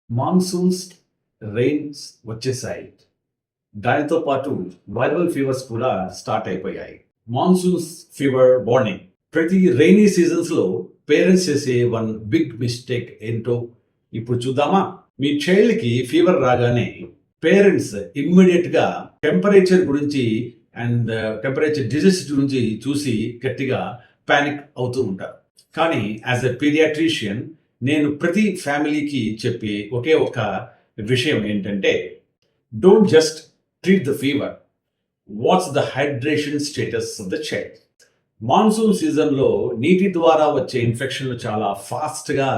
Monsoons rains వచ్చేసాయి. దానితో పాటు వైరల్ ఫీవర్స్ కూడా స్టార్ట్ అయిపోయాయి. Monsoons fever warning. ప్రతి రైనీ సీజన్స్లో పేరెంట్స్ చేసే వన్ బిగ్ మిస్టేక్ ఏంటో ఇప్పుడు చూద్దామా? మీ చైల్డ్కి ఫీవర్ రాగానే పేరెంట్స్ ఇమ్మీడియట్గా టెంపరేచర్ గురించి అండ్ టెంపరేచర్ డిజీజ్ గురించి చూసి గట్టిగా ప్యానిక్ అవుతూ ఉంటారు. కానీ యాజ్ ఎ పీడియాట్రిషియన్ నేను ప్రతి ఫ్యామిలీకి చెప్పే ఒకే ఒక విషయం ఏంటంటే, don't just treat the fever, what's the hydration status of the child. Monsoon సీజన్లో నీటి ద్వారా వచ్చే ఇన్ఫెక్షన్లు చాలా ఫాస్ట్గా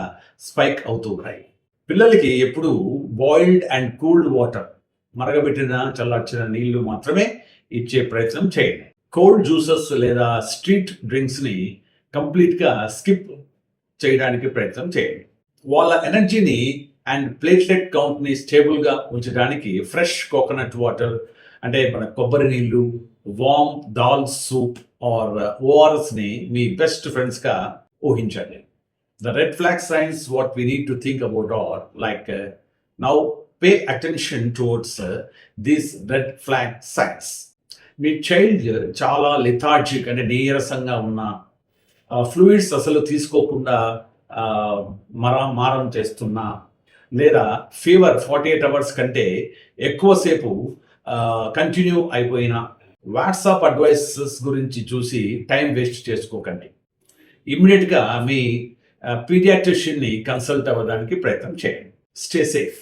స్పైక్ అవుతూ ఉంటాయి. పిల్లలకి ఎప్పుడు బాయిల్డ్ అండ్ కూల్డ్ వాటర్, మరగబెట్టిన చల్లార్చిన నీళ్లు మాత్రమే ఇచ్చే ప్రయత్నం చేయండి. కోల్డ్ జ్యూసెస్ లేదా స్ట్రీట్ డ్రింక్స్ని కంప్లీట్గా స్కిప్ చేయడానికి ప్రయత్నం చేయండి. వాళ్ళ ఎనర్జీని అండ్ ప్లేట్లెట్ కౌంట్ని స్టేబుల్గా ఉంచడానికి ఫ్రెష్ కోకోనట్ వాటర్, అంటే మన కొబ్బరి నీళ్ళు, వామ్ దాల్ సూప్ ఆర్ ఓఆర్ఎస్ని మీ బెస్ట్ ఫ్రెండ్స్గా ఊహించండి. The red flag signs what we need to think about are like now pay attention towards these red flag signs. Me child చాలా లెథార్జిక్, అంటే నీరసంగా ఉన్న, ఫ్లూయిడ్స్ అసలు తీసుకోకుండా మారం చేస్తున్నా, లేదా ఫీవర్ 48 అవర్స్ కంటే ఎక్కువసేపు కంటిన్యూ అయిపోయినా, వాట్సాప్ అడ్వైసెస్ గురించి చూసి టైం వేస్ట్ చేసుకోకండి. ఇమ్మీడియట్గా మీ పీడియాట్రిషియన్ని కన్సల్ట్ అవ్వడానికి ప్రయత్నం చేయండి. Stay safe.